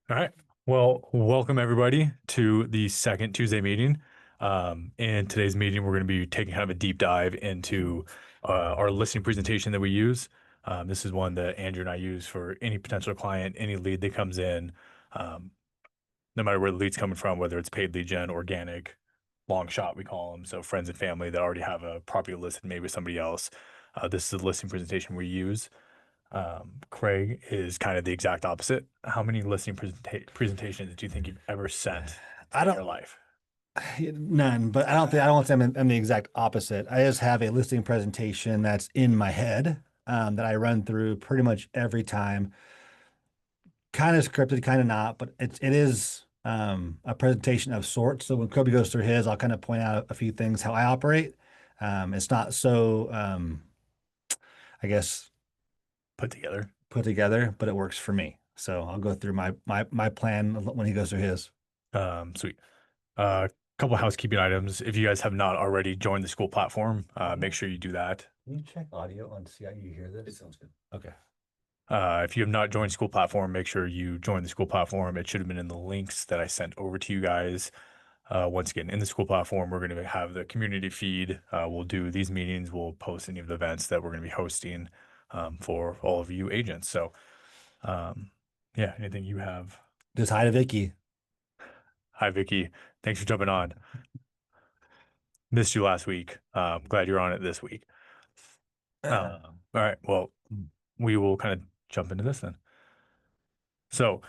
All right. Well, welcome everybody to the second Tuesday meeting. In today's meeting, we're going to be taking kind of a deep dive into our listing presentation that we use. This is one that Andrew and I use for any potential client, any lead that comes in, um, no matter where the lead's coming from, whether it's paid lead gen, organic, long shot, we call them. So friends and family that already have a property listed, maybe with somebody else. This is the listing presentation we use. Craig is kind of the exact opposite. How many listing presentations do you think you've ever sent I in your don't life? none, but I don't want to say I'm the exact opposite. I just have a listing presentation that's in my head that I run through pretty much every time. Kind of scripted, kind of not, but it is a presentation of sorts. So when Kobe goes through his, I'll kind of point out a few things how I operate. It's not so I guess Put together. put together, but it works for me. So I'll go through my plan when he goes through his. Sweet. Couple housekeeping items. If you guys have not already joined the school platform, make sure you do that. Can you check audio on see how you hear this? It sounds good. Okay. If you have not joined school platform, make sure you join the school platform. It should have been in the links that I sent over to you guys. Once again, in the school platform, we're going to have the community feed. We'll do these meetings. We'll post any of the events that we're going to be hosting for all of you agents. So, um, yeah, anything you have? Just hi to Vicky. Hi, Vicky. Thanks for jumping on. Missed you last week. Glad you're on it this week. All right. Well, we will kind of jump into this then. So,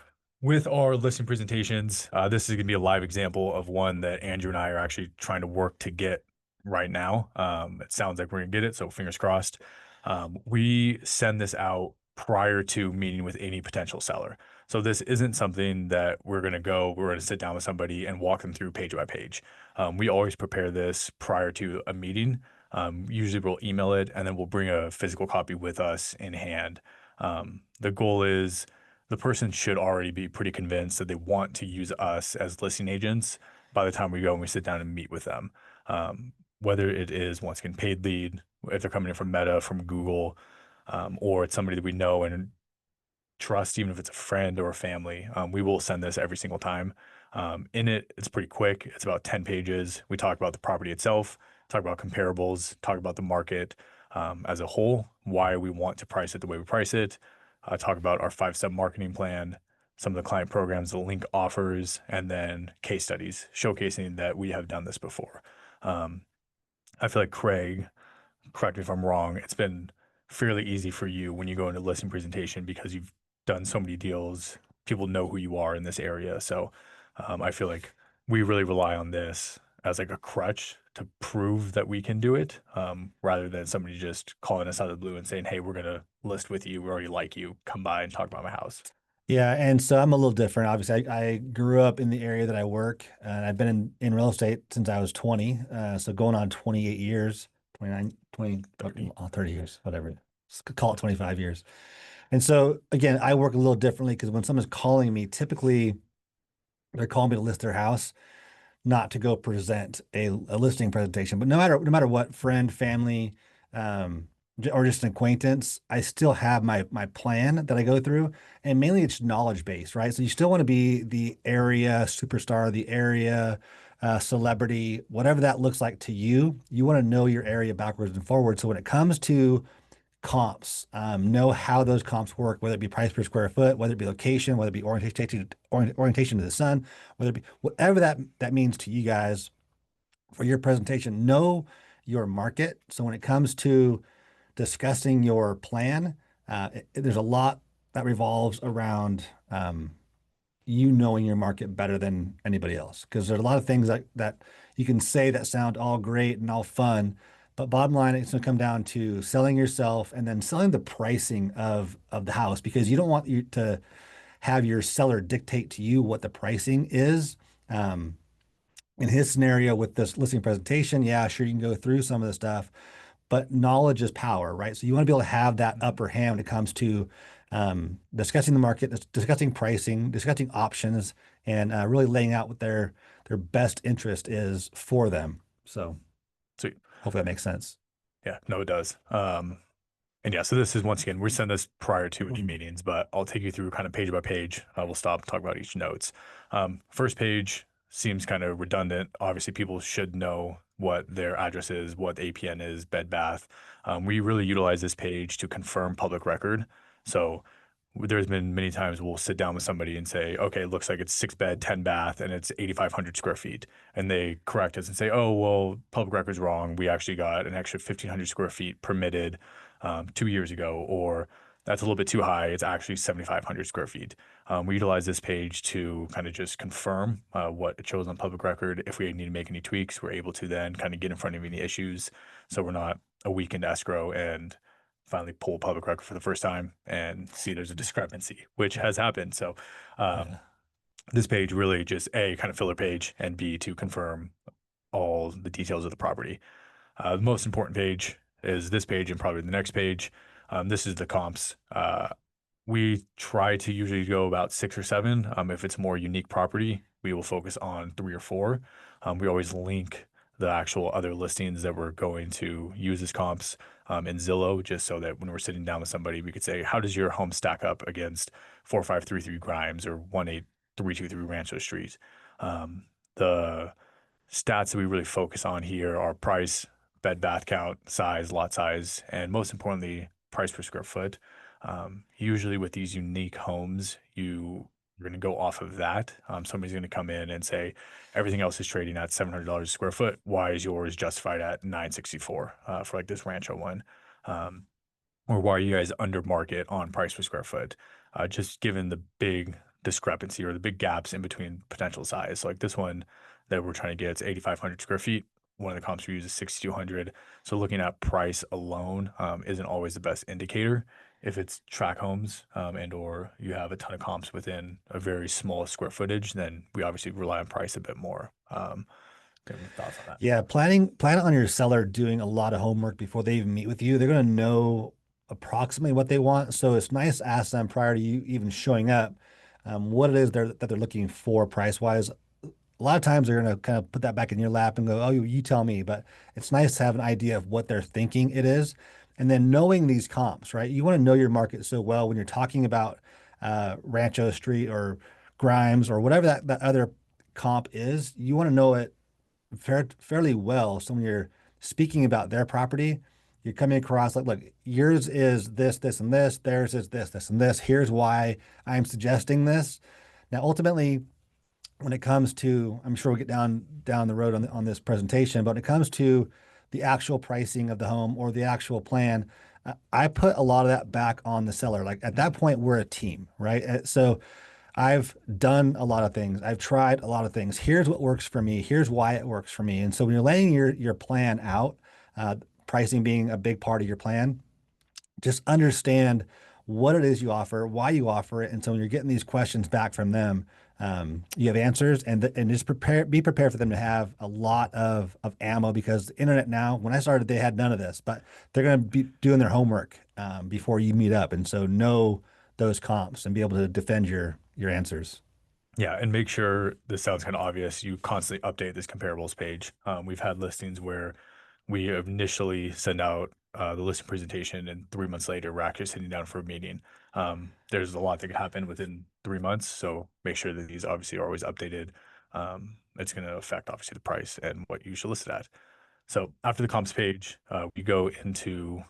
with our listing presentations, this is going to be a live example of one that Andrew and I are actually trying to work to get right now. It sounds like we're going to get it, so fingers crossed. We send this out prior to meeting with any potential seller. So this isn't something that we're going to sit down with somebody and walk them through page by page. We always prepare this prior to a meeting. Usually we'll email it and then we'll bring a physical copy with us in hand. The goal is the person should already be pretty convinced that they want to use us as listing agents by the time we go and we sit down and meet with them. Whether it is once again paid lead, if they're coming in from Meta, from Google, or it's somebody that we know and trust, even if it's a friend or a family, we will send this every single time. In it, it's pretty quick. It's about 10 pages. We talk about the property itself, talk about comparables, talk about the market as a whole, why we want to price it the way we price it, talk about our 5-step marketing plan, some of the client programs the link offers, and then case studies showcasing that we have done this before. Um, I feel like Craig, correct me if I'm wrong, it's been fairly easy for you when you go into listing presentation because you've done so many deals. People know who you are in this area. So I feel like we really rely on this as like a crutch to prove that we can do it, rather than somebody just calling us out of the blue and saying, "Hey, we're gonna list with you. We already like you. Come by and talk about my house." Yeah, and so I'm a little different. Obviously, I grew up in the area that I work, and I've been in real estate since I was 20. So going on 28 years, 29, 20, 30. 30 years, whatever. Let's call it 25 years. And so again, I work a little differently because when someone's calling me, typically they're calling me to list their house, not to go present a listing presentation. But no matter what, friend, family, or just an acquaintance, I still have my plan that I go through, and mainly it's knowledge based, right? So you still want to be the area superstar, the area celebrity, whatever that looks like to you. You want to know your area backwards and forwards. So when it comes to comps, know how those comps work, whether it be price per square foot, whether it be location, whether it be orientation to the sun, whether it be whatever that means to you guys for your presentation. Know your market. So when it comes to discussing your plan, there's a lot that revolves around you knowing your market better than anybody else. Because there's a lot of things that you can say that sound all great and all fun, but bottom line, it's going to come down to selling yourself and then selling the pricing of the house because you don't want you to have your seller dictate to you what the pricing is. Um, in his scenario with this listing presentation, yeah, sure, you can go through some of the stuff, but knowledge is power, right? So you want to be able to have that upper hand when it comes to discussing the market, discussing pricing, discussing options, and really laying out what their best interest is for them. So Sweet. hopefully that makes sense. Yeah, no, it does. And yeah, so this is once again, we send this prior to any meetings, but I'll take you through kind of page by page. We'll stop, talk about each notes. First page seems kind of redundant. Obviously, people should know what their address is, what the APN is, Bed Bath. We really utilize this page to confirm public record. So there's been many times we'll sit down with somebody and say, okay, it looks like it's 6 bed, 10 bath, and it's 8,500 square feet. And they correct us and say, oh, well, public record's wrong. We actually got an extra 1,500 square feet permitted 2 years ago, or that's a little bit too high. It's actually 7,500 square feet. We utilize this page to kind of just confirm what it shows on public record. If we need to make any tweaks, we're able to then kind of get in front of any issues. So we're not a week into escrow and finally pull public record for the first time and see there's a discrepancy, which has happened. So um, Yeah. this page really just A, kind of filler page, and B, to confirm all the details of the property. The most important page is this page and probably the next page. This is the comps. We try to usually go about 6 or 7. If it's more unique property, we will focus on 3 or 4. We always link the actual other listings that we're going to use as comps in Zillow, just so that when we're sitting down with somebody, we could say, how does your home stack up against 4533 Grimes or 18323 Rancho Street? The stats that we really focus on here are price, bed bath count, size, lot size, and most importantly, price per square foot. Usually with these unique homes, you're going to go off of that. Somebody's going to come in and say everything else is trading at $700 a square foot. Why is yours justified at 964 for like this Rancho one? Um, or why are you guys under market on price per square foot? Just given the big discrepancy or the big gaps in between potential size. So like this one that we're trying to get, it's 8,500 square feet. One of the comps we use is 6,200. So looking at price alone isn't always the best indicator. If it's track homes and or you have a ton of comps within a very small square footage, then we obviously rely on price a bit more. Any thoughts on that? Yeah, plan on your seller doing a lot of homework before they even meet with you. They're going to know approximately what they want. So it's nice to ask them prior to you even showing up, what it is that they're looking for price wise. A lot of times they're going to kind of put that back in your lap and go, "Oh, you tell me." But it's nice to have an idea of what they're thinking it is, and then knowing these comps, right? You want to know your market so well when you're talking about Rancho Street or Grimes or whatever that other comp is. You want to know it fairly well. So when you're speaking about their property, you're coming across like, look, yours is this, this, and this. Theirs is this, this, and this. Here's why I'm suggesting this. Now, ultimately, when it comes to, I'm sure we'll get down the road on this presentation, but when it comes to the actual pricing of the home or the actual plan, I put a lot of that back on the seller. Like at that point, we're a team, right? So I've done a lot of things. I've tried a lot of things. Here's what works for me. Here's why it works for me. And so when you're laying your plan out, uh, pricing being a big part of your plan, just understand what it is you offer, why you offer it, and so when you're getting these questions back from them, you have answers, and just be prepared for them to have a lot of ammo because the internet now. When I started, they had none of this, but they're going to be doing their homework before you meet up, and so know those comps and be able to defend your answers. Yeah, and make sure this sounds kind of obvious. You constantly update this comparables page. We've had listings where we initially send out the listing presentation, and 3 months later, we're actually sitting down for a meeting. There's a lot that could happen within 3 months, so make sure that these obviously are always updated. It's going to affect obviously the price and what you should list it at. So after the comps page, we go into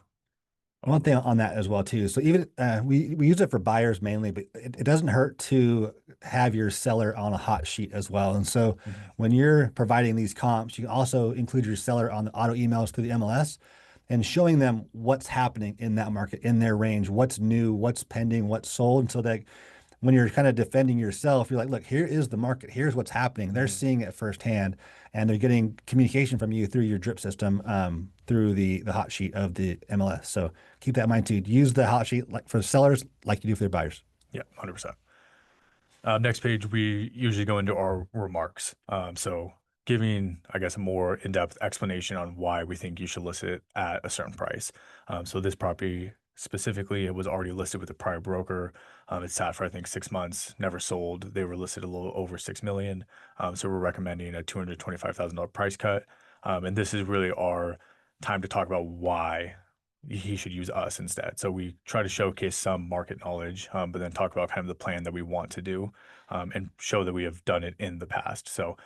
One thing on that as well too. So even we use it for buyers mainly, but it doesn't hurt to have your seller on a hot sheet as well. And so Mhm. when you're providing these comps, you can also include your seller on the auto emails through the MLS and showing them what's happening in that market, in their range, what's new, what's pending, what's sold. And so that when you're kind of defending yourself, you're like, look, here is the market. Here's what's happening. They're Mhm. seeing it firsthand, and they're getting communication from you through your drip system, through the hot sheet of the MLS. So keep that in mind too. Use the hot sheet like for sellers, like you do for their buyers. Yeah, 100%. Next page, we usually go into our remarks. So giving, I guess, a more in-depth explanation on why we think you should list it at a certain price. So this property specifically, it was already listed with a prior broker. It sat for, I think, 6 months, never sold. They were listed a little over 6 million. So we're recommending a $225,000 price cut. And this is really our time to talk about why he should use us instead. So we try to showcase some market knowledge, but then talk about kind of the plan that we want to do, and show that we have done it in the past. So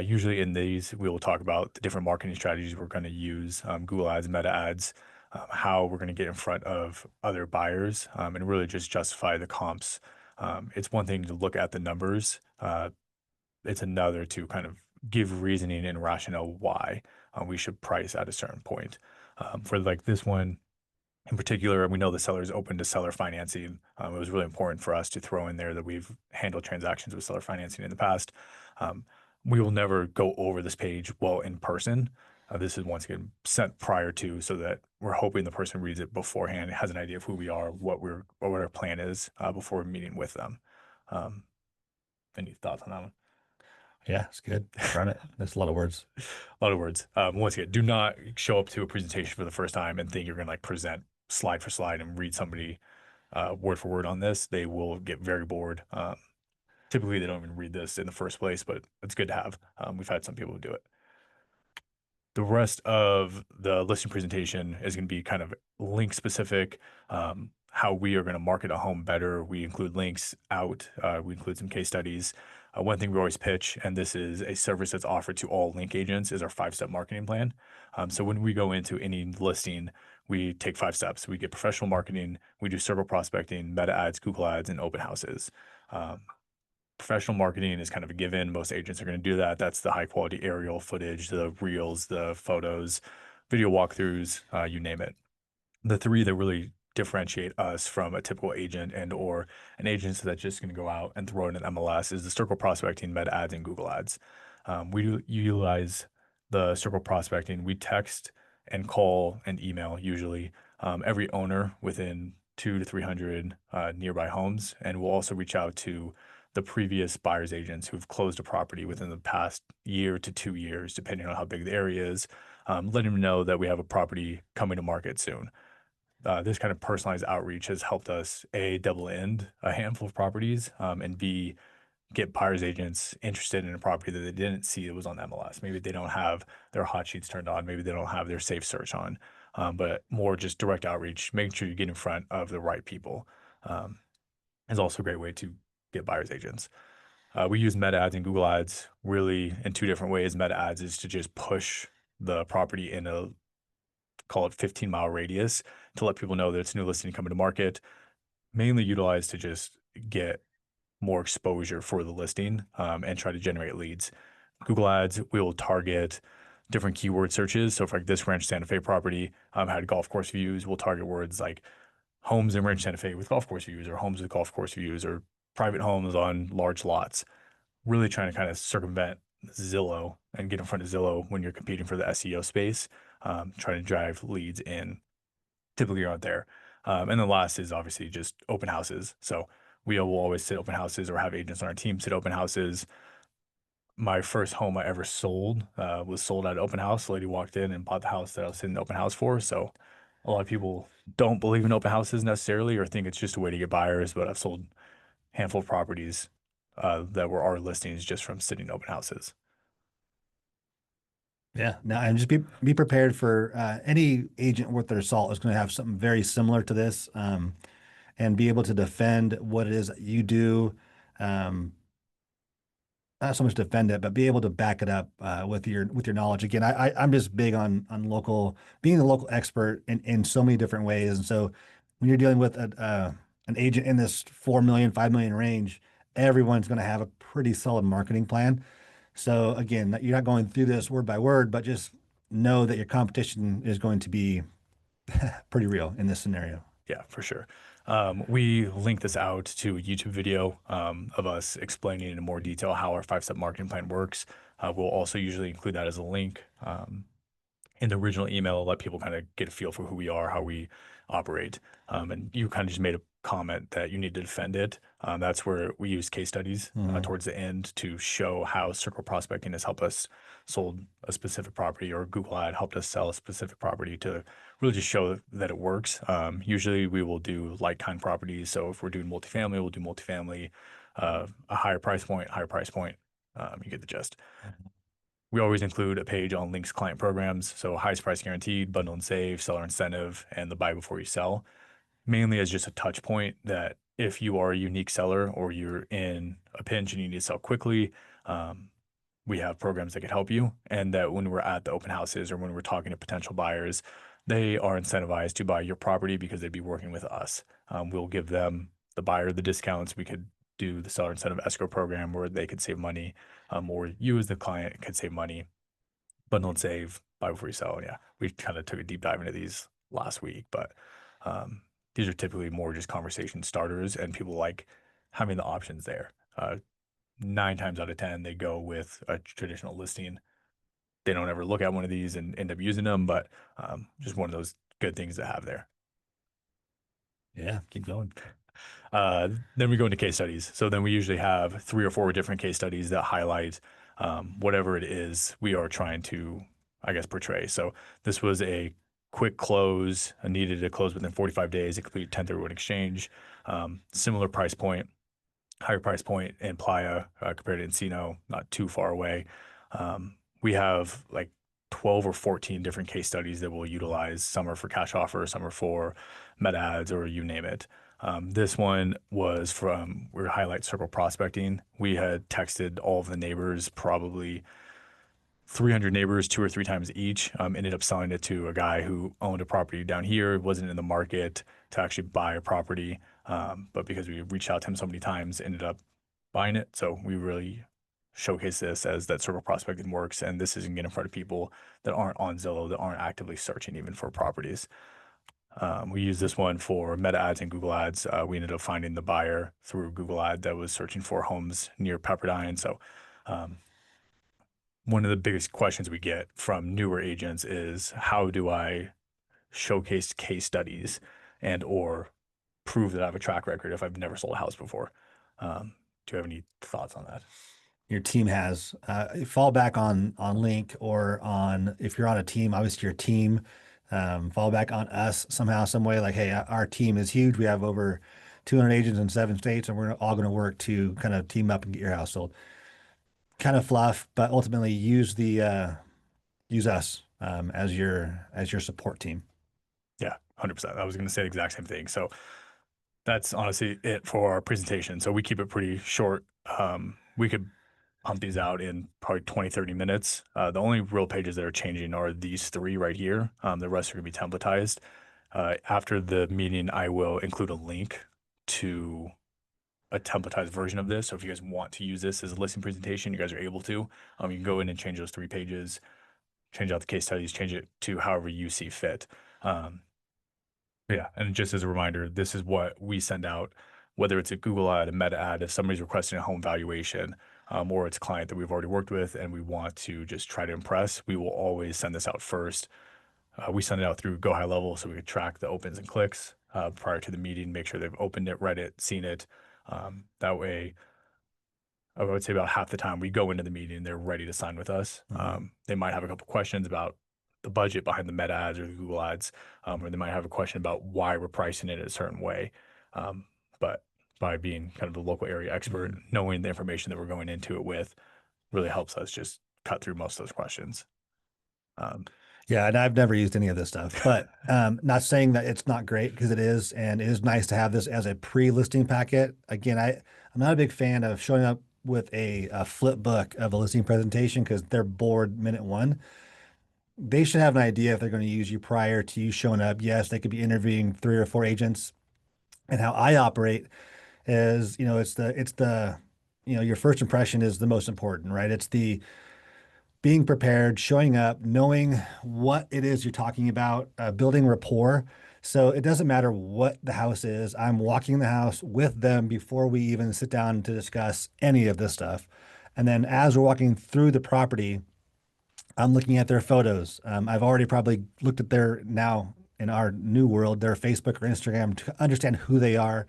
usually in these, we will talk about the different marketing strategies we're going to use, Google Ads, Meta Ads, how we're going to get in front of other buyers, and really just justify the comps. It's one thing to look at the numbers. It's another to kind of give reasoning and rationale why we should price at a certain point. For like this one, in particular, we know the seller is open to seller financing. It was really important for us to throw in there that we've handled transactions with seller financing in the past. Um, we will never go over this page well in person. This is once again sent prior to, so that we're hoping the person reads it beforehand, has an idea of who we are, what our plan is before meeting with them. Um, any thoughts on that one? Yeah, it's good. Run it. That's a lot of words. A lot of words. Once again, do not show up to a presentation for the first time and think you're going to like present slide for slide and read somebody word for word on this. They will get very bored. Typically, they don't even read this in the first place, but it's good to have. We've had some people who do it. The rest of the listing presentation is going to be kind of link specific, how we are going to market a home better. We include links out, we include some case studies. One thing we always pitch, and this is a service that's offered to all link agents, is our 5-step marketing plan. So when we go into any listing, we take 5 steps. We get professional marketing, we do circle prospecting, meta ads, Google ads, and open houses. Um, Professional marketing is kind of a given. Most agents are going to do that. That's the high quality aerial footage, the reels, the photos, video walkthroughs, you name it. The three that really differentiate us from a typical agent and or an agent that's just going to go out and throw in an MLS is the circle prospecting, meta ads, and Google ads. We utilize the circle prospecting. We text and call and email usually every owner within 200 to 300 nearby homes, and we'll also reach out to the previous buyers agents who've closed a property within the past year to 2 years, depending on how big the area is, letting them know that we have a property coming to market soon. This kind of personalized outreach has helped us A, double end a handful of properties, and B, get buyers agents interested in a property that they didn't see that was on the MLS. Maybe they don't have their hot sheets turned on, maybe they don't have their safe search on, but more just direct outreach, making sure you get in front of the right people, um, is also a great way to get buyers agents. We use Meta ads and Google ads really in two different ways. Meta ads is to just push the property in a, call it, 15-mile radius to let people know that it's a new listing coming to market, mainly utilized to just get more exposure for the listing, and try to generate leads. Google ads, we will target different keyword searches. So for like this Ranch Santa Fe property, had golf course views, we'll target words like homes in Ranch Santa Fe with golf course views, or homes with golf course views, or private homes on large lots. Really trying to kind of circumvent Zillow and get in front of Zillow when you're competing for the SEO space, trying to drive leads in. Typically aren't there. And then last is obviously just open houses. So we will always sit open houses or have agents on our team sit open houses. My first home I ever sold was sold at an open house. The lady walked in and bought the house that I was sitting in the open house for. So a lot of people don't believe in open houses necessarily or think it's just a way to get buyers, but I've sold a handful of properties that were our listings just from sitting open houses. Yeah. Now, and just be prepared for any agent worth their salt is going to have something very similar to this, and be able to defend what it is that you do. Um, Not so much defend it, but be able to back it up with your knowledge. Again, I'm just big on local, being a local expert in so many different ways. And so when you're dealing with an agent in this 4 million, 5 million range, everyone's going to have a pretty solid marketing plan. So again, you're not going through this word by word, but just know that your competition is going to be pretty real in this scenario. Yeah, for sure. We link this out to a YouTube video of us explaining in more detail how our 5-step marketing plan works. We'll also usually include that as a link in the original email, let people kind of get a feel for who we are, how we operate. And you kind of just made a comment that you need to defend it. That's where we use case studies Mhm. towards the end to show how circle prospecting has helped us sold a specific property, or Google ad helped us sell a specific property, to really just show that it works. Usually we will do like kind properties. So if we're doing multifamily, we'll do multifamily, a higher price point, higher price point. You get the gist. We always include a page on Link's client programs, so highest price guaranteed, bundle and save, seller incentive, and the buy before you sell, mainly as just a touch point that if you are a unique seller or you're in a pinch and you need to sell quickly, um, we have programs that can help you. And that when we're at the open houses or when we're talking to potential buyers, they are incentivized to buy your property because they'd be working with us. We'll give them the buyer the discounts. We could do the seller incentive escrow program where they could save money, or you as the client could save money, bundle and save, buy before you sell. Yeah, we kind of took a deep dive into these last week, but um, these are typically more just conversation starters, and people like having the options there. 9 times out of 10, they go with a traditional listing. They don't ever look at one of these and end up using them, but just one of those good things to have there. Yeah, keep going. Then we go into case studies. So then we usually have 3 or 4 different case studies that highlight whatever it is we are trying to, I guess, portray. So this was a quick close, needed to close within 45 days, a complete 1031 exchange, similar price point, higher price point in Playa compared to Encino, not too far away. We have like 12 or 14 different case studies that we'll utilize. Some are for cash offer, some are for meta ads, or you name it. This one was from, we highlight circle prospecting. We had texted all of the neighbors, probably 300 neighbors 2 or 3 times each. Ended up selling it to a guy who owned a property down here, wasn't in the market to actually buy a property. But because we reached out to him so many times, ended up buying it. So we really showcase this as that circle prospecting works. And this isn't getting in front of people that aren't on Zillow, that aren't actively searching even for properties. We use this one for meta ads and Google ads. We ended up finding the buyer through Google ad that was searching for homes near Pepperdine. So um, one of the biggest questions we get from newer agents is how do I showcase case studies and or prove that I have a track record if I've never sold a house before? Do you have any thoughts on that? Your team has fall back on Link or on if you're on a team, obviously your team fall back on us somehow, some way. Like, hey, our team is huge. We have over 200 agents in 7 states, and we're all going to work to kind of team up and get your house sold. Kind of fluff, but ultimately use us as your support team. Yeah, 100%. I was going to say the exact same thing. So that's honestly it for our presentation. So we keep it pretty short. We could pump these out in probably 20, 30 minutes. The only real pages that are changing are these 3 right here. The rest are going to be templatized. After the meeting, I will include a link to a templatized version of this. So if you guys want to use this as a listing presentation, you guys are able to. You can go in and change those 3 pages, change out the case studies, change it to however you see fit. Um, yeah, and just as a reminder, this is what we send out, whether it's a Google ad, a meta ad, if somebody's requesting a home valuation, or it's a client that we've already worked with and we want to just try to impress, we will always send this out first. We send it out through Go High Level so we could track the opens and clicks prior to the meeting, make sure they've opened it, read it, seen it. That way, I would say about half the time we go into the meeting and they're ready to sign with us. They might have a couple questions about the budget behind the meta ads or the Google ads, or they might have a question about why we're pricing it a certain way. Um, but by being kind of the local area expert, Mhm. knowing the information that we're going into it with really helps us just cut through most of those questions. Um, Yeah, and I've never used any of this stuff, but not saying that it's not great because it is, and it is nice to have this as a pre-listing packet. Again, I'm not a big fan of showing up with a flip book of a listing presentation because they're bored minute one. They should have an idea if they're going to use you prior to you showing up. Yes, they could be interviewing 3 or 4 agents. And how I operate is, your first impression is the most important, right? It's the being prepared, showing up, knowing what it is you're talking about, building rapport. So it doesn't matter what the house is. I'm walking the house with them before we even sit down to discuss any of this stuff. And then as we're walking through the property, I'm looking at their photos. I've already probably looked at their now in our new world, their Facebook or Instagram to understand who they are.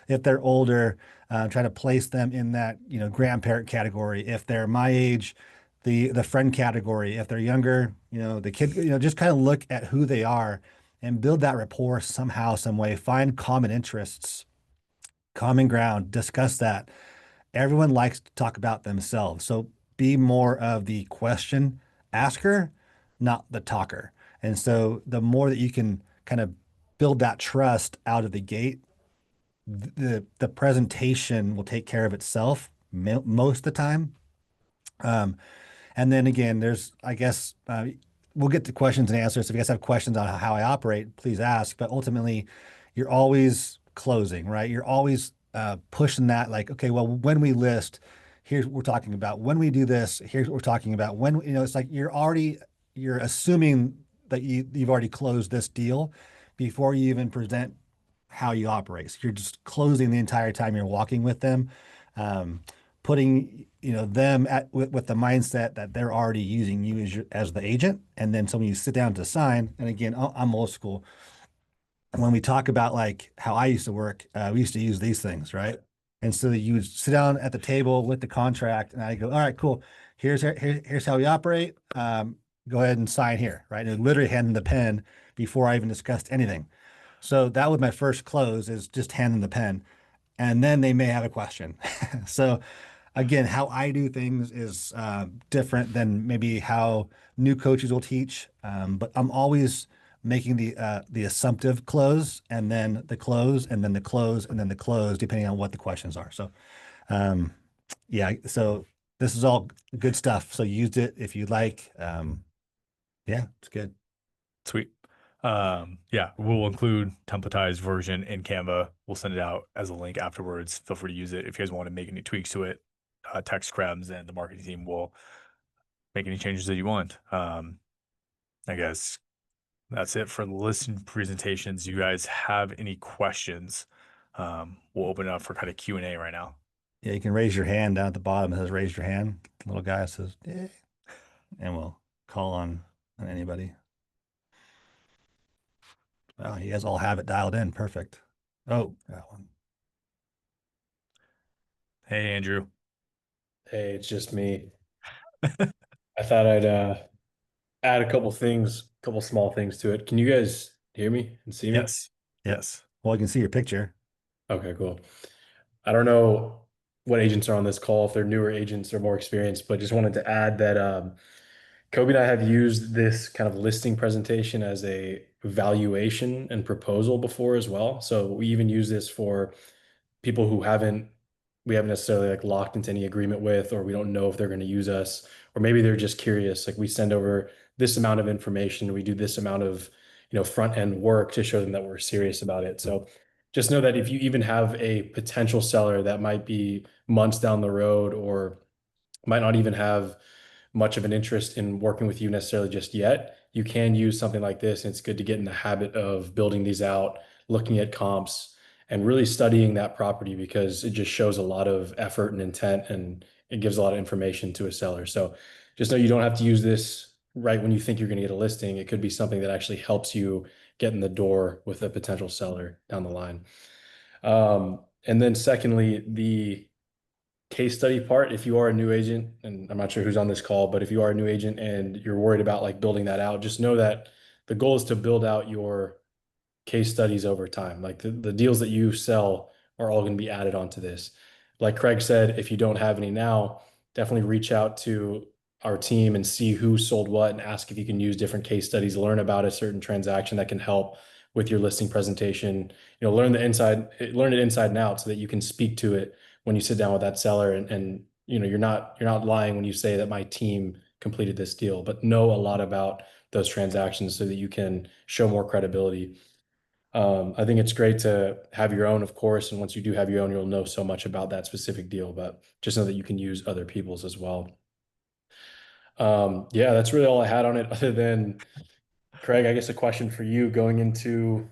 If they're older, trying to place them in that grandparent category. If they're my age, the friend category. If they're younger, the kid. Just kind of look at who they are and build that rapport somehow, some way. Find common interests, common ground. Discuss that. Everyone likes to talk about themselves, so be more of the question asker, not the talker. And so the more that you can kind of build that trust out of the gate, the presentation will take care of itself most of the time. Um, and then again, there's, I guess, we'll get to questions and answers. If you guys have questions on how I operate, please ask. But ultimately, you're always closing, right? You're always pushing that, like, okay, well, when we list, here's what we're talking about. When we do this, here's what we're talking about. When, it's like you're assuming that you've already closed this deal before you even present how you operate. So you're just closing the entire time you're walking with them. Um, Putting them with the mindset that they're already using you as the agent, and then so when you sit down to sign, and again, I'm old school. When we talk about like how I used to work, we used to use these things, right? And so you would sit down at the table with the contract, and I go, all right, cool. Here's how we operate. Go ahead and sign here, right? And literally hand them the pen before I even discussed anything. So that was my first close, is just hand them the pen, and then they may have a question. So again, how I do things is different than maybe how new coaches will teach. But I'm always making the assumptive close, and then the close, and then the close, and then the close, depending on what the questions are. So um, yeah, so this is all good stuff. So use it if you like. Yeah, it's good. Sweet. Yeah, we'll include templatized version in Canva. We'll send it out as a link afterwards. Feel free to use it if you guys want to make any tweaks to it. Text Krebs and the marketing team will make any changes that you want. I guess that's it for the listing presentations. You guys have any questions? We'll open it up for kind of Q&A right now. Yeah, you can raise your hand down at the bottom. It says raise your hand. The little guy says, yeah, and we'll call on anybody. Oh, you guys all have it dialed in. Perfect. Oh, that one. Hey, Andrew. Hey, it's just me. I thought I'd add a couple things, couple small things to it. Can you guys hear me and see me? Yes. Yes. Well, you can see your picture. Okay, cool. I don't know what agents are on this call, if they're newer agents or more experienced, but just wanted to add that Kobe and I have used this kind of listing presentation as a valuation and proposal before as well. So we even use this for people who we haven't necessarily like locked into any agreement with, or we don't know if they're going to use us, or maybe they're just curious. Like we send over this amount of information, we do this amount of, front end work to show them that we're serious about it. So just know that if you even have a potential seller that might be months down the road or might not even have much of an interest in working with you necessarily just yet, you can use something like this. And it's good to get in the habit of building these out, looking at comps, and really studying that property because it just shows a lot of effort and intent and it gives a lot of information to a seller. So just know you don't have to use this right when you think you're going to get a listing. It could be something that actually helps you get in the door with a potential seller down the line. And then secondly, the case study part, if you are a new agent, and I'm not sure who's on this call, but if you are a new agent and you're worried about like building that out, just know that the goal is to build out your case studies over time. Like the deals that you sell are all going to be added onto this. Like Craig said, if you don't have any now, definitely reach out to our team and see who sold what and ask if you can use different case studies, learn about a certain transaction that can help with your listing presentation. Learn it inside and out so that you can speak to it when you sit down with that seller and you're not lying when you say that my team completed this deal, but know a lot about those transactions so that you can show more credibility. I think it's great to have your own, of course, and once you do have your own, you'll know so much about that specific deal, but just know that you can use other people's as well. Yeah, that's really all I had on it, other than Craig, I guess a question for you going into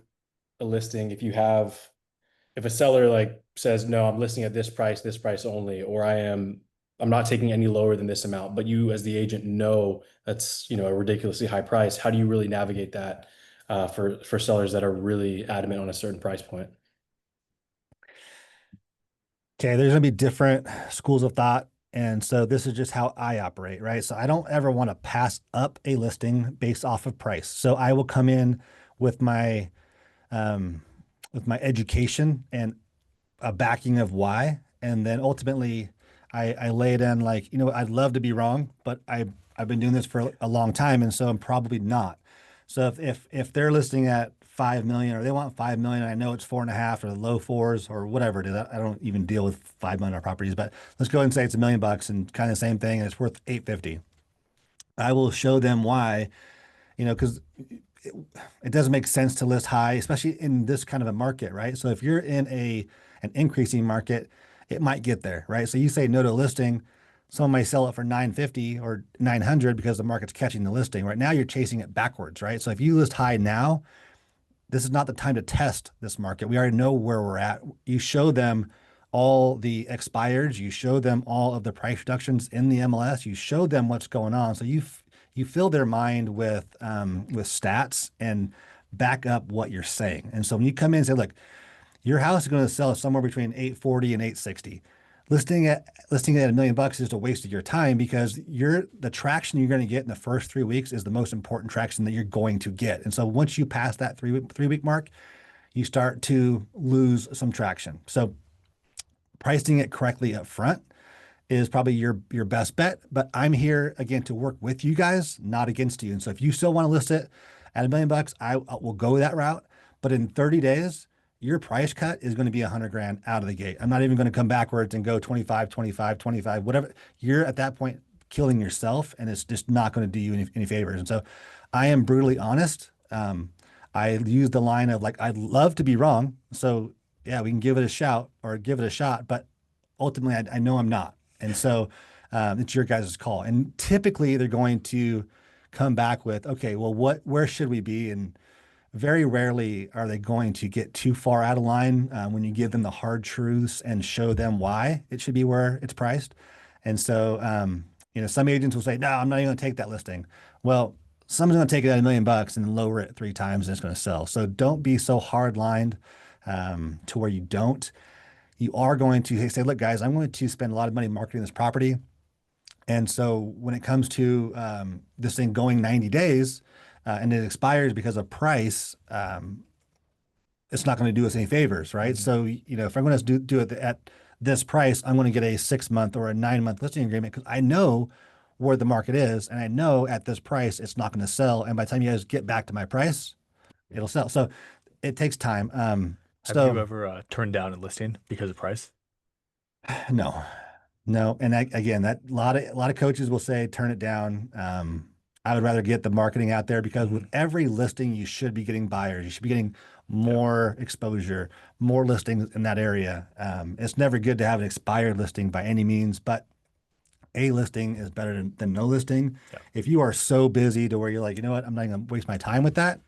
a listing. If a seller like says, no, I'm listing at this price only, or I'm not taking any lower than this amount, but you as the agent know that's, a ridiculously high price. How do you really navigate that for sellers that are really adamant on a certain price point? Okay, there's going to be different schools of thought. And so this is just how I operate, right? So I don't ever want to pass up a listing based off of price. So I will come in with my um, education and a backing of why, and then ultimately I lay it in like, I'd love to be wrong, but I've been doing this for a long time, and so I'm probably not. So if they're listing at 5 million, or they want 5 million, I know it's 4.5 or the low fours or whatever it is. I don't even deal with $5 million properties, but let's go ahead and say it's $1 million and kind of the same thing, and it's worth 850. I will show them why, because it, it doesn't make sense to list high, especially in this kind of a market, right? So if you're in an increasing market, it might get there, right? So you say no to listing, someone might sell it for 950 or 900 because the market's catching the listing. Right now, you're chasing it backwards, right? So if you list high now, this is not the time to test this market. We already know where we're at. You show them all the expireds, you show them all of the price reductions in the MLS, you show them what's going on. So you fill their mind with stats and back up what you're saying. And so when you come in and say, look, your house is going to sell somewhere between 840 and 860. Listing it at $1 million is just a waste of your time, because the traction you're going to get in the first 3 weeks is the most important traction that you're going to get. And so once you pass that three week mark, you start to lose some traction. So pricing it correctly up front is probably your best bet. But I'm here again to work with you guys, not against you. And so if you still want to list it at $1 million, I will go that route. But in 30 days, your price cut is going to be 100 grand out of the gate. I'm not even going to come backwards and go 25, 25, 25, whatever. You're at that point killing yourself, and it's just not going to do you any favors. And so I am brutally honest. I use the line of like, I'd love to be wrong. So yeah, we can give it a shout or give it a shot, but ultimately I know I'm not. And so it's your guys' call. And typically they're going to come back with, okay, well, where should we be? And very rarely are they going to get too far out of line when you give them the hard truths and show them why it should be where it's priced. And so, some agents will say, no, I'm not even going to take that listing. Well, someone's going to take it at $1 million and lower it 3 times and it's going to sell. So don't be so hard lined to where you don't. You are going to say, look, guys, I'm going to spend a lot of money marketing this property. And so when it comes to this thing going 90 days and it expires because of price, it's not going to do us any favors, right? So, if I'm going to do it at this price, I'm going to get a 6 month or a 9 month listing agreement, because I know where the market is, and I know at this price it's not going to sell. And by the time you guys get back to my price, it'll sell. So it takes time. Have you ever turned down a listing because of price? No, no. And again, that a lot of coaches will say, turn it down. I would rather get the marketing out there, because with every listing, you should be getting buyers. You should be getting more exposure, more listings in that area. It's never good to have an expired listing by any means, but a listing is better than no listing. Yeah. If you are so busy to where you're like, you know what, I'm not going to waste my time with that,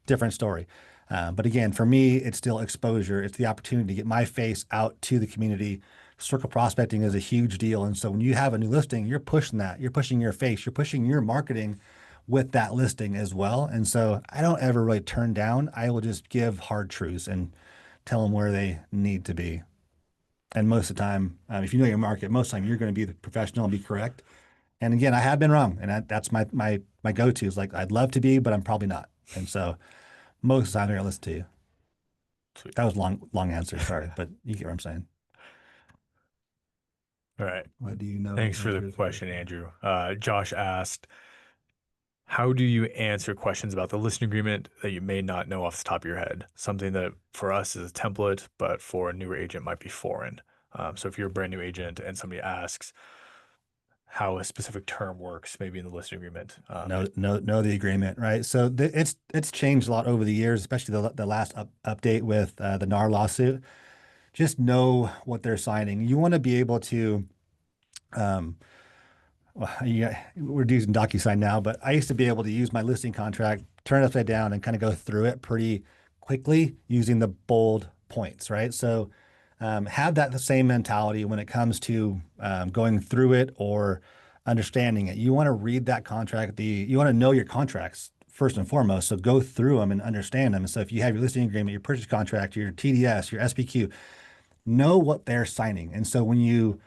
different story. But again, for me, it's still exposure. It's the opportunity to get my face out to the community. Circle prospecting is a huge deal. And so when you have a new listing, you're pushing that. You're pushing your face. You're pushing your marketing with that listing as well. And so I don't ever really turn down. I will just give hard truths and tell them where they need to be. And most of the time, if you know your market, most of the time you're going to be the professional and be correct. And again, I have been wrong, and that's my go-to is like, I'd love to be, but I'm probably not. And so most of the time they're gonna listen to you. Sweet. That was long answer, sorry, but you get what I'm saying. All right. What do you know? Thanks for the question, Andrew. Josh asked, how do you answer questions about the listing agreement that you may not know off the top of your head? Something that for us is a template, but for a newer agent might be foreign. So if you're a brand new agent and somebody asks how a specific term works, maybe in the listing agreement. Know the agreement, right? So it's changed a lot over the years, especially the last update with the NAR lawsuit. Just know what they're signing. You want to be able to, well, we're using DocuSign now, but I used to be able to use my listing contract, turn it upside down, and kind of go through it pretty quickly using the bold points, right? So have that the same mentality when it comes to going through it or understanding it. You want to read that contract. You want to know your contracts first and foremost. So go through them and understand them. And so if you have your listing agreement, your purchase contract, your TDS, your SPQ, know what they're signing. And so when you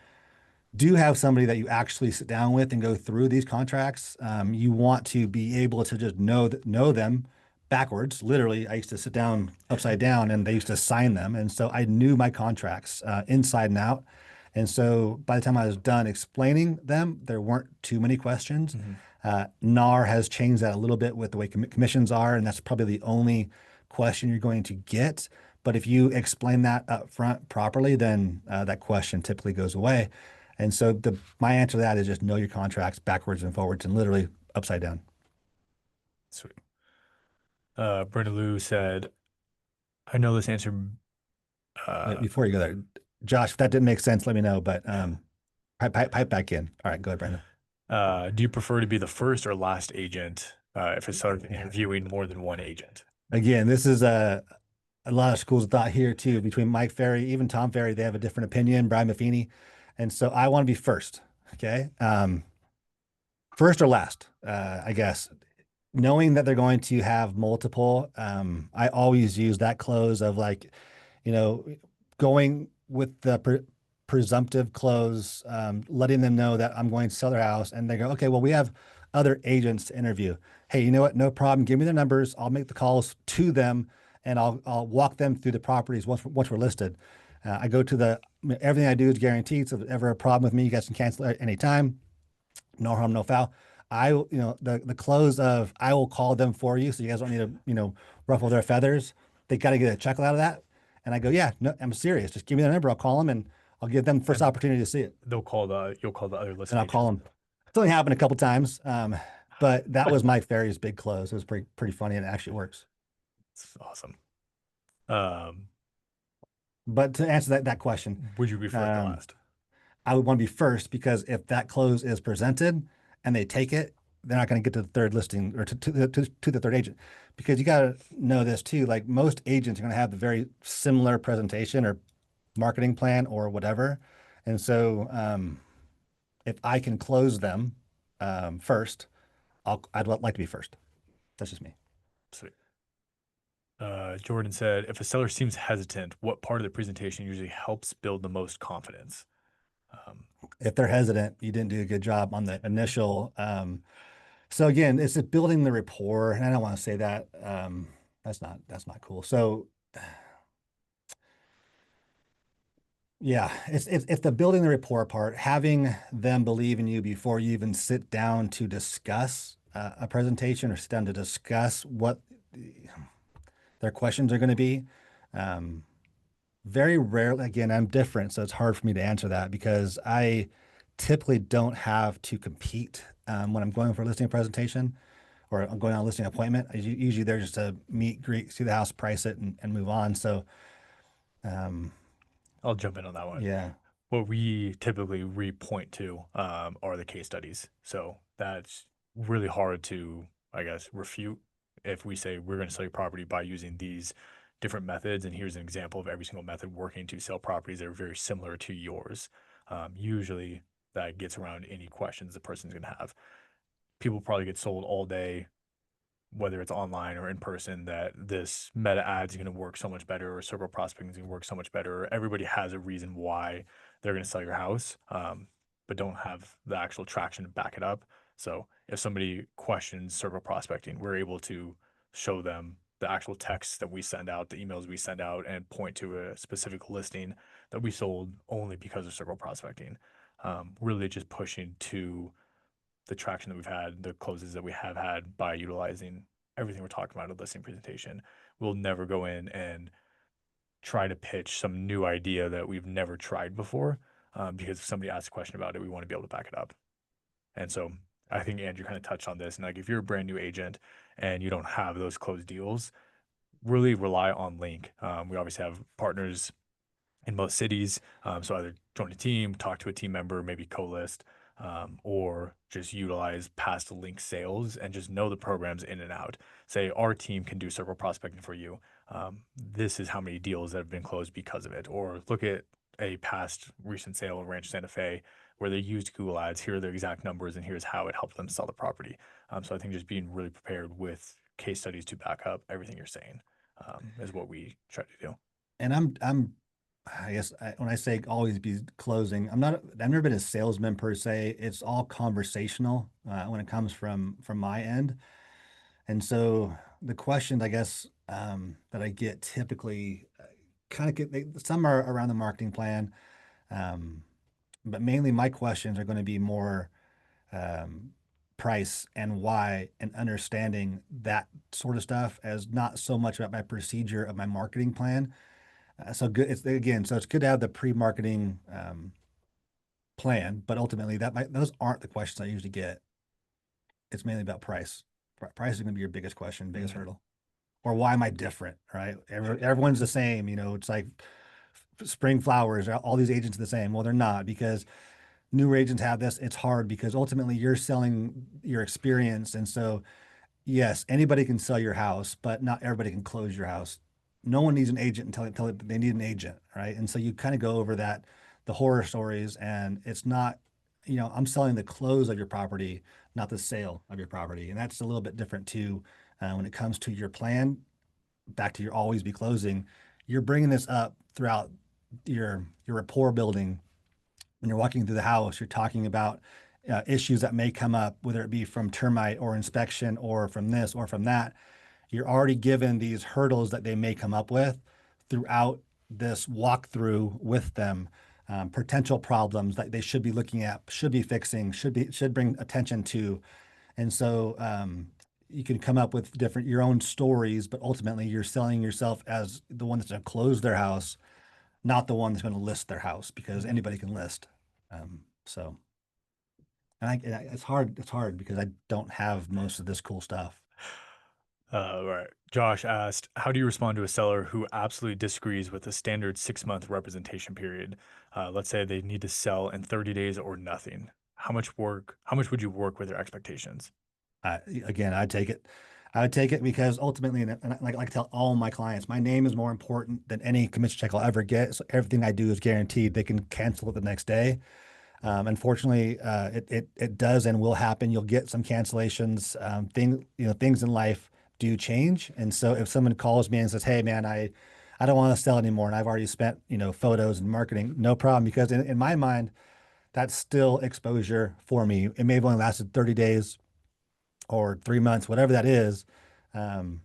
do have somebody that you actually sit down with and go through these contracts, you want to be able to just know them backwards. Literally, I used to sit down upside down and they used to sign them. And so I knew my contracts inside and out. And so by the time I was done explaining them, there weren't too many questions. Mhm. NAR has changed that a little bit with the way commissions are, and that's probably the only question you're going to get. But if you explain that up front properly, then that question typically goes away. And so my answer to that is just know your contracts backwards and forwards and literally upside down. Sweet. Brenda Lou said, I know this answer. Uh, Before you go there, Josh, if that didn't make sense, let me know. But pipe back in. All right, go ahead, Brandon. do you prefer to be the first or last agent if it's sort of interviewing more than one agent? Again, this is a lot of schools of thought here too. Between Mike Ferry, even Tom Ferry, they have a different opinion. Brian Maffini, and so I want to be first. Okay, first or last, I guess. Knowing that they're going to have multiple, I always use that close of like, you know, going with the presumptive close, letting them know that I'm going to sell their house, and they go, okay, well, we have other agents to interview. Hey, you know what? No problem. Give me their numbers. I'll make the calls to them, and I'll walk them through the properties once we're listed. I go to everything I do is guaranteed. So if there's ever a problem with me, you guys can cancel at any time. No harm, no foul. The close of I will call them for you, so you guys don't need to, ruffle their feathers. They got to get a chuckle out of that. And I go, yeah, no, I'm serious. Just give me their number. I'll call them and I'll give them the first And opportunity to see it. you'll call the other And listing I'll call agent. them. It's only happened a couple times. But that was Mike Ferry's big close. It was pretty funny and it actually works. It's awesome. Um, But to answer that question, would you be first or um, last? I would want to be first because if that close is presented and they take it, they're not going to get to the third listing or to the third agent, because you got to know this too. Like most agents are going to have the very similar presentation or marketing plan or whatever. And so if I can close them first, I'd like to be first. That's just me. Sweet. Jordan said, if a seller seems hesitant, what part of the presentation usually helps build the most confidence? Um, If they're hesitant, you didn't do a good job on the initial. So again, it's just building the rapport, and I don't want to say that. That's not cool. So yeah, it's the building the rapport part, having them believe in you before you even sit down to discuss a presentation or sit down to discuss what their questions are going to be. Um, Very rarely, again, I'm different, so it's hard for me to answer that because I typically don't have to compete when I'm going for a listing presentation or I'm going on a listing appointment. Usually they're just to meet, greet, see the house, price it, and move on. So, um, I'll jump in on that one. yeah. What we typically re-point to are the case studies. So that's really hard to, I guess, refute if we say we're going to sell your property by using these different methods, and here's an example of every single method working to sell properties that are very similar to yours. Usually that gets around any questions the person's going to have. People probably get sold all day, whether it's online or in person, that this meta ads is going to work so much better or circle prospecting is going to work so much better. Everybody has a reason why they're going to sell your house, but don't have the actual traction to back it up. So if somebody questions circle prospecting, we're able to show them the actual texts that we send out, the emails we send out, and point to a specific listing that we sold only because of circle prospecting. Really just pushing to the traction that we've had, the closes that we have had by utilizing everything we're talking about in a listing presentation. We'll never go in and try to pitch some new idea that we've never tried before, because if somebody asks a question about it, we want to be able to back it up. And so I think Andrew kind of touched on this. And like if you're a brand new agent and you don't have those closed deals, really rely on Link. We obviously have partners in most cities. So either join a team, talk to a team member, maybe co-list, or just utilize past link sales and just know the programs in and out. Say our team can do circle prospecting for you. This is how many deals that have been closed because of it. Or look at a past recent sale of Ranch Santa Fe where they used Google Ads. Here are their exact numbers, and here's how it helped them sell the property. So I think just being really prepared with case studies to back up everything you're saying is what we try to do. And I guess when I say always be closing, I've never been a salesman per se. It's all conversational when it comes from my end. And so the questions, I guess, that I get typically kind of some are around the marketing plan. Um, but mainly my questions are going to be more um, price and why, and understanding that sort of stuff, as not so much about my procedure of my marketing plan. So good. It's again, so it's good to have the pre-marketing plan, but ultimately those aren't the questions I usually get. It's mainly about price. Price is going to be your biggest question, biggest hurdle. Or why am I different, right? Everyone's the same, it's like spring flowers, all these agents are the same. Well, they're not, because newer agents have this. It's hard because ultimately you're selling your experience. And so, yes, anybody can sell your house, but not everybody can close your house. No one needs an agent until they need an agent, right? And so you kind of go over that, the horror stories, and it's not, I'm selling the close of your property, not the sale of your property. And that's a little bit different too, when it comes to your plan. Back to your always be closing, you're bringing this up throughout your rapport building. When you're walking through the house, you're talking about issues that may come up, whether it be from termite or inspection or from this or from that. You're already given these hurdles that they may come up with throughout this walkthrough with them, potential problems that they should be looking at, should be fixing, should bring attention to. And so you can come up with different your own stories, but ultimately you're selling yourself as the one that's going to close their house, not the one that's going to list their house, because anybody can list. So, it's hard. It's hard because I don't have most of this cool stuff. Right. Josh asked, how do you respond to a seller who absolutely disagrees with the standard 6 month representation period? Let's say they need to sell in 30 days or nothing. How much would you work with their expectations? Again, I'd take it. I would take it because ultimately, and like I tell all my clients, my name is more important than any commission check I'll ever get. So everything I do is guaranteed. They can cancel it the next day. Unfortunately, it does and will happen. You'll get some cancellations. Things in life do change. And so if someone calls me and says, "Hey, man, I don't want to sell anymore, and I've already spent photos and marketing," no problem, because in my mind, that's still exposure for me. It may have only lasted 30 days or 3 months, whatever that is. Um,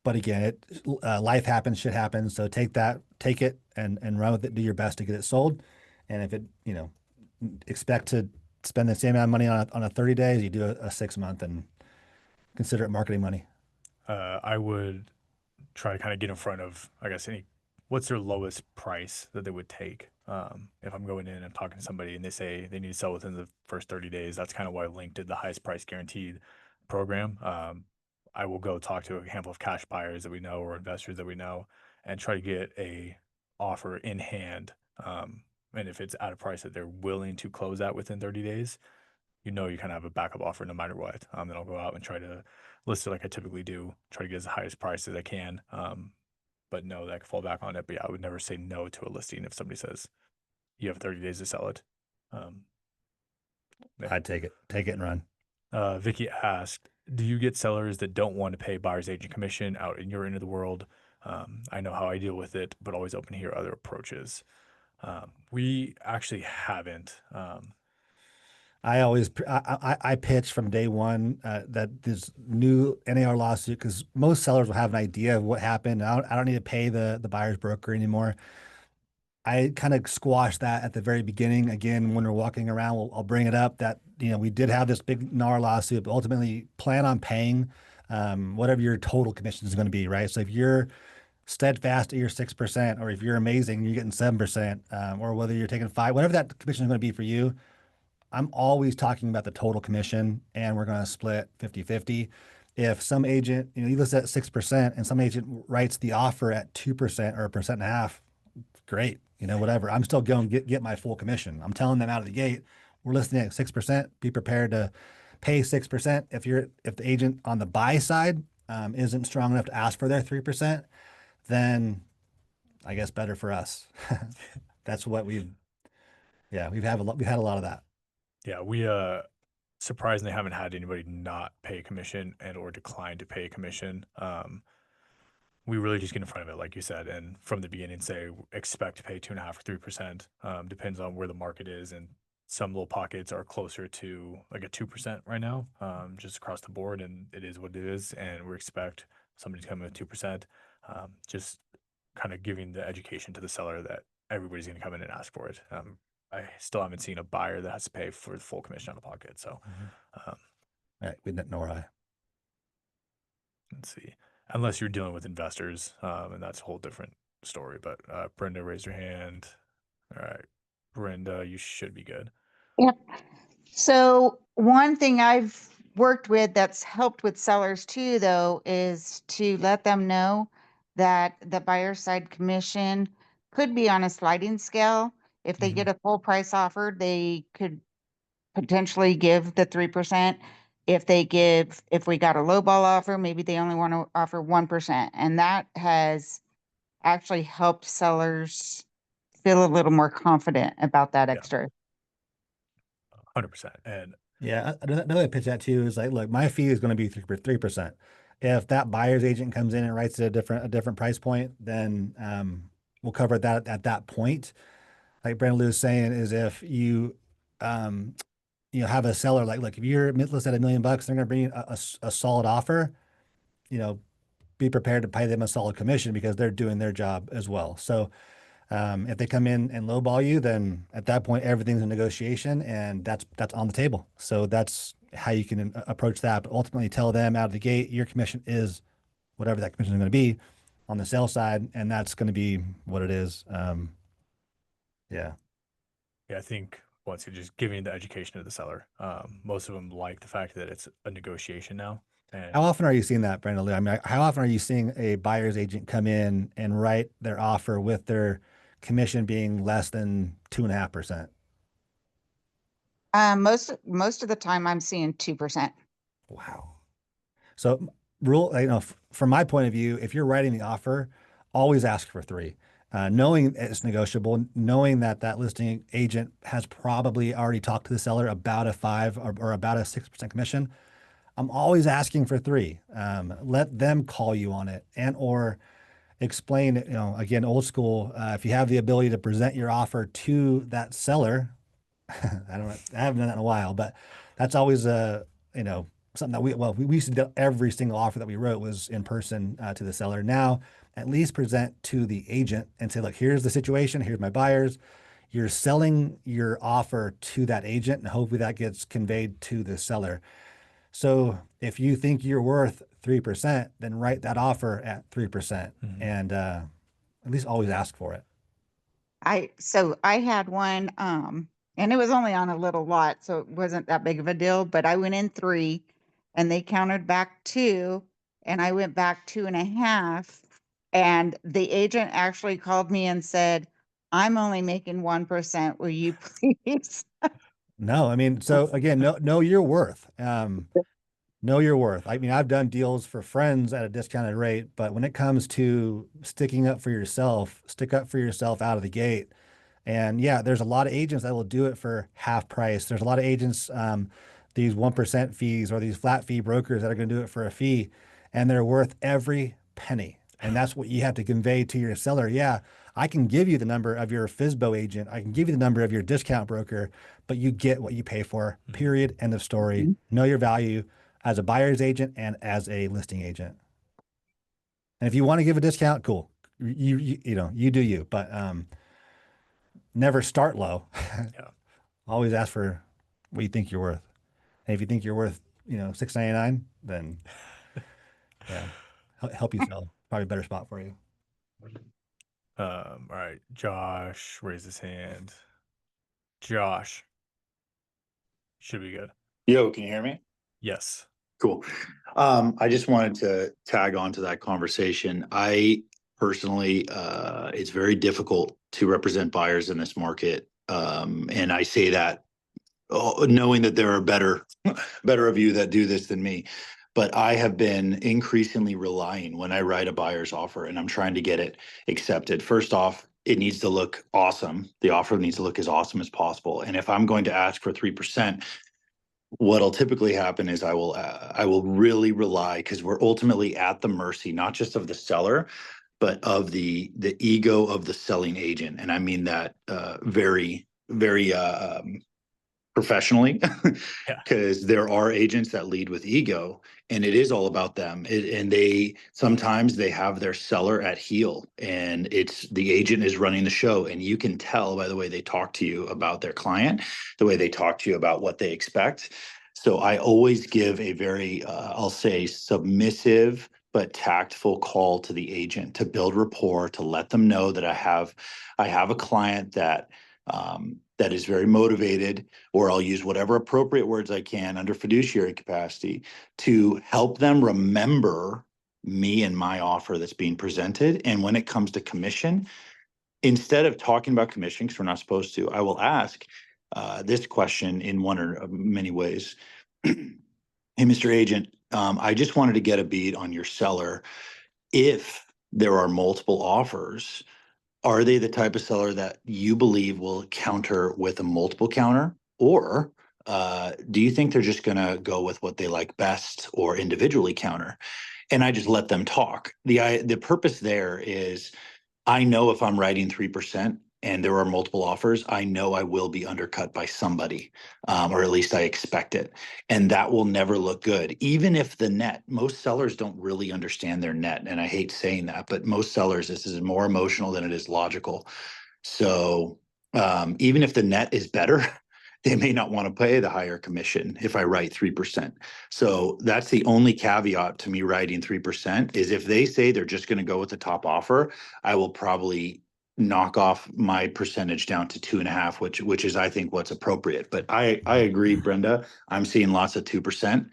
but again, life happens, shit happens. So take it and run with it. Do your best to get it sold. And if expect to spend the same amount of money on a 30 days, you do a 6 month and consider it marketing money. I would try to kind of get in front of, I guess, what's their lowest price that they would take. If I'm going in and talking to somebody and they say they need to sell within the first 30 days, that's kind of why I linked to the highest price guaranteed program. I will go talk to a handful of cash buyers that we know or investors that we know and try to get a offer in hand. And if it's at a price that they're willing to close at within 30 days, you kind of have a backup offer no matter what. Then I'll go out and try to list it like I typically do, try to get as the highest price as I can. But know that I can fall back on it. But yeah, I would never say no to a listing if somebody says you have 30 days to sell it. Um, yeah. I'd take it and run. Vicky asked, do you get sellers that don't want to pay buyer's agent commission out in your end of the world? I know how I deal with it, but always open to hear other approaches. We actually haven't. I pitch from day one that this new NAR lawsuit, because most sellers will have an idea of what happened. I don't need to pay the buyer's broker anymore. I kind of squashed that at the very beginning. Again, when we're walking around, I'll bring it up that we did have this big NAR lawsuit, but ultimately plan on paying whatever your total commission is going to be, right? So if you're steadfast at your 6%, or if you're amazing, you're getting 7%, or whether you're taking 5, whatever that commission is going to be for you, I'm always talking about the total commission, and we're going to split 50-50. If some agent, you list at 6% and some agent writes the offer at 2% or 1.5%, great, whatever. I'm still going to get my full commission. I'm telling them out of the gate, we're listing at 6%. Be prepared to pay 6%. If the agent on the buy side isn't strong enough to ask for their 3%, then I guess better for us. That's what we've had a lot of that. Yeah, we surprisingly haven't had anybody not pay a commission and or decline to pay a commission. We really just get in front of it, like you said, and from the beginning say expect to pay 2.5 or 3%. Depends on where the market is, and some little pockets are closer to like a 2% right now, just across the board, and it is what it is. And we expect somebody to come in with 2%. Just kind of giving the education to the seller that everybody's going to come in and ask for it. I still haven't seen a buyer that has to pay for the full commission out of pocket. So, um, Right, nor I. let's see. Unless you're dealing with investors, and that's a whole different story. But Brenda raised her hand. All right, Brenda, you should be good. Yep. So one thing I've worked with that's helped with sellers too, though, is to let them know that the buyer side commission could be on a sliding scale. If they get a full price offer, they could potentially give the 3%. If we got a low ball offer, maybe they only want to offer 1%. And that has actually helped sellers feel a little more confident about that Yeah. extra. 100%. And Yeah, another pitch that too is like, look, my fee is going to be 3%. If that buyer's agent comes in and writes at a different price point, then we'll cover that at that point. Like Brandon Lou is saying, is if you um, have a seller like, look, if you're listed at $1 million, they're going to bring you a solid offer. Be prepared to pay them a solid commission because they're doing their job as well. So if they come in and lowball you, then at that point everything's a negotiation, and that's on the table. So that's how you can approach that. But ultimately, tell them out of the gate your commission is whatever that commission is going to be on the sales side, and that's going to be what it is. Yeah. yeah, I think once you're just giving the education to the seller, most of them like the fact that it's a negotiation now. And How often are you seeing that, Brandon Lou? I mean, how often are you seeing a buyer's agent come in and write their offer with their commission being less than 2.5%? Most of the time I'm seeing 2%. Wow. So from my point of view, if you're writing the offer, always ask for 3. Knowing it's negotiable, knowing that listing agent has probably already talked to the seller about a 5 or about a 6% commission, I'm always asking for 3. Let them call you on it or explain, again, old school. If you have the ability to present your offer to that seller, I haven't done that in a while, but that's always something that we used to do. Every single offer that we wrote was in person to the seller. Now, at least present to the agent and say, look, here's the situation. Here's my buyers. You're selling your offer to that agent, and hopefully that gets conveyed to the seller. So if you think you're worth 3%, then write that offer at 3%, and at least always ask for it. I had one, and it was only on a little lot, so it wasn't that big of a deal, but I went in 3 and they counted back 2 and I went back 2.5. And the agent actually called me and said, I'm only making 1%. Will you please? No, I mean, so again, know your worth. Know your worth. I mean, I've done deals for friends at a discounted rate, but when it comes to sticking up for yourself, stick up for yourself out of the gate. And yeah, there's a lot of agents that will do it for half price. There's a lot of agents, these 1% fees or these flat fee brokers that are going to do it for a fee, and they're worth every penny. And that's what you have to convey to your seller. Yeah, I can give you the number of your FSBO agent. I can give you the number of your discount broker, but you get what you pay for, period, end of story. Know your value as a buyer's agent and as a listing agent. And if you want to give a discount, cool. You do you, but never start low. yeah, Always ask for what you think you're worth. And if you think you're worth, $6.99, then yeah, help you sell. Probably a better spot for you. all right, Josh raised his hand. Josh should be good. Yo, can you hear me? Yes. Cool. I just wanted to tag on to that conversation. I personally, it's very difficult to represent buyers in this market. And I say that knowing that there are better of you that do this than me. But I have been increasingly relying when I write a buyer's offer and I'm trying to get it accepted. First off, it needs to look awesome. The offer needs to look as awesome as possible. And if I'm going to ask for 3%, what'll typically happen is I will really rely, because we're ultimately at the mercy not just of the seller but of the ego of the selling agent, and I mean that very very professionally Yeah. because there are agents that lead with ego and it is all about them. And they sometimes they have their seller at heel and it's the agent is running the show. And you can tell by the way they talk to you about their client, the way they talk to you about what they expect. So I always give a very, I'll say, submissive but tactful call to the agent to build rapport, to let them know that I have a client that is very motivated, or I'll use whatever appropriate words I can under fiduciary capacity to help them remember me and my offer that's being presented. And when it comes to commission, instead of talking about commission, because we're not supposed to, I will ask this question in one or many ways. Hey, Mr. Agent, I just wanted to get a beat on your seller. If there are multiple offers, are they the type of seller that you believe will counter with a multiple counter? Or do you think they're just going to go with what they like best or individually counter? And I just let them talk. The purpose there is I know if I'm writing 3% and there are multiple offers, I know I will be undercut by somebody, or at least I expect it. And that will never look good. Even if the net, most sellers don't really understand their net. And I hate saying that, but most sellers, this is more emotional than it is logical. So even if the net is better, they may not want to pay the higher commission if I write 3%. So that's the only caveat to me writing 3% is if they say they're just going to go with the top offer, I will probably knock off my percentage down to 2.5, which is I think what's appropriate. But I agree, Brenda. I'm seeing lots of 2%.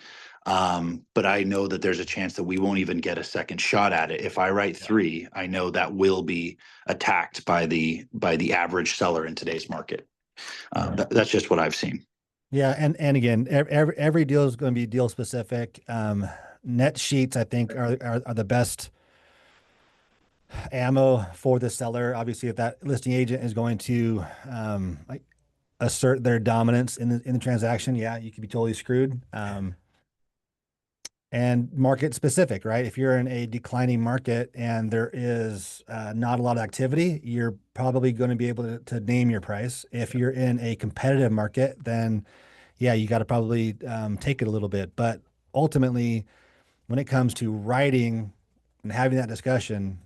But I know that there's a chance that we won't even get a second shot at it. If I write 3, I know that will be attacked by the average seller in today's market. That's just what I've seen. Yeah, and again, every deal is going to be deal specific. Net sheets, I think, are the best ammo for the seller. Obviously, if that listing agent is going to like assert their dominance in the transaction, yeah, you could be totally screwed. And market specific, right? If you're in a declining market and there is not a lot of activity, you're probably going to be able to name your price. If you're in a competitive market, then yeah, you got to probably take it a little bit. But ultimately, when it comes to writing and having that discussion,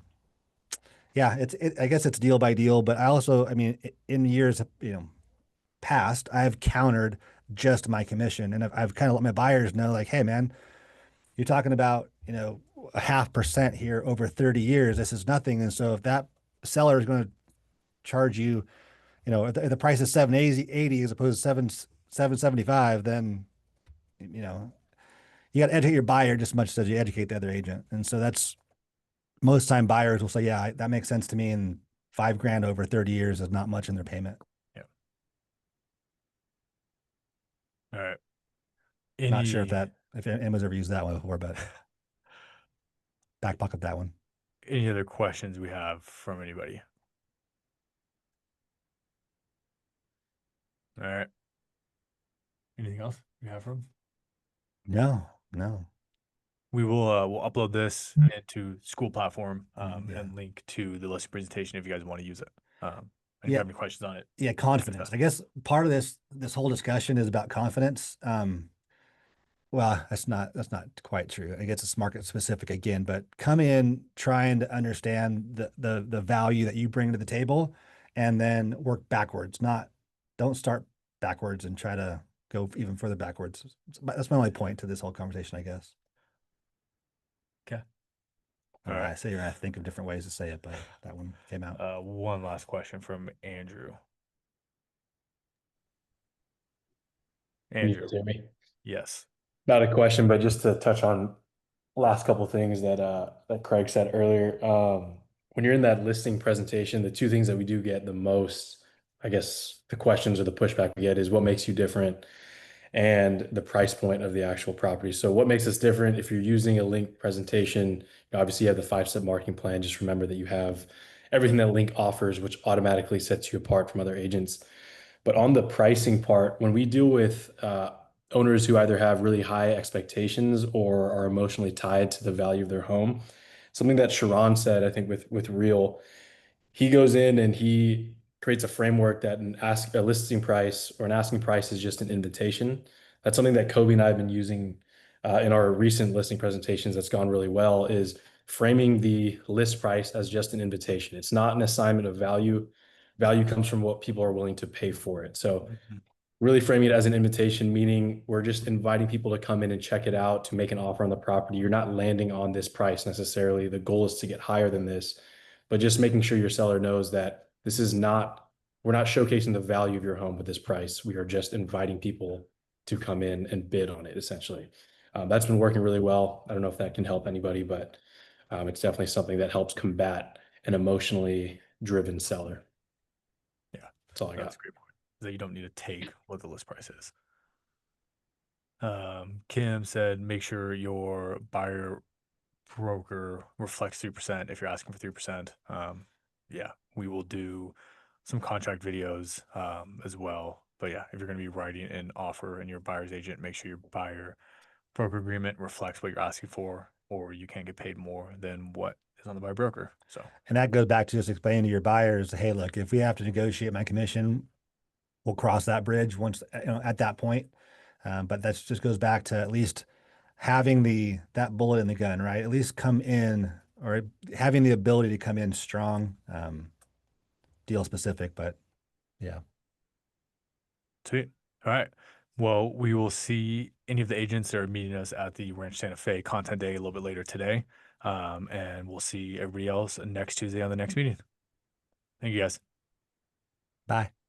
yeah, I guess it's deal by deal. But I also, I mean, in years, past, I've countered just my commission, and I've kind of let my buyers know, like, hey, man, you're talking about, a 0.5% here over 30 years. This is nothing. And so if that seller is going to charge you, if the price is 780 as opposed to 775, then, you got to educate your buyer just as much as you educate the other agent. And so that's most time buyers will say, yeah, that makes sense to me. And $5,000 over 30 years is not much in their payment. Yeah. All right. Not sure if anyone's ever used that one before, but back pocket that one. Any other questions we have from anybody? All right. Anything else you have from? No. We will we'll upload this into school platform Yeah. and link to the listing presentation if you guys want to use it. And if you Yeah. have any questions on it. Yeah, confidence. I guess part of this whole discussion is about confidence. Well, that's not quite true. I guess it's market specific again, but come in trying to understand the value that you bring to the table and then work backwards. Don't start backwards and try to go even further backwards. That's my only point to this whole conversation, I guess. Okay. All All right. right. I say I think of different ways to say it, but that one came out. One last question from Andrew. Can you Andrew, hear me? yes. Not a question, but just to touch on last couple things that Craig said earlier. When you're in that listing presentation, the two things that we do get the most, I guess, the questions or the pushback we get is what makes you different and the price point of the actual property. So what makes us different? If you're using a link presentation, obviously you have the 5-step marketing plan. Just remember that you have everything that link offers, which automatically sets you apart from other agents. But on the pricing part, when we deal with owners who either have really high expectations or are emotionally tied to the value of their home, something that Sharon said, I think with Real, he goes in and he creates a framework that a listing price or an asking price is just an invitation. That's something that Kobe and I have been using in our recent listing presentations that's gone really well, is framing the list price as just an invitation. It's not an assignment of value. Value comes from what people are willing to pay for it. So really framing it as an invitation, meaning we're just inviting people to come in and check it out, to make an offer on the property. You're not landing on this price necessarily. The goal is to get higher than this, but just making sure your seller knows that this is not, we're not showcasing the value of your home with this price. We are just inviting people to come in and bid on it, essentially. That's been working really well. I don't know if that can help anybody, but it's definitely something that helps combat an emotionally driven seller. Yeah, that's all I that's got. a great point. That you don't need to take what the list price is. Kim said, make sure your buyer broker reflects 3% if you're asking for 3%. Yeah, we will do some contract videos as well. But yeah, if you're going to be writing an offer and your buyer's agent, make sure your buyer broker agreement reflects what you're asking for, or you can't get paid more than what is on the buyer broker. So, And that goes back to just explaining to your buyers, hey, look, if we have to negotiate my commission, we'll cross that bridge once, at that point. But that just goes back to at least having that bullet in the gun, right? At least come in, or having the ability to come in strong, deal specific, but yeah. sweet. All right. Well, we will see any of the agents that are meeting us at the Ranch Santa Fe Content Day a little bit later today. And we'll see everybody else next Tuesday on the next meeting. Thank you guys. Bye.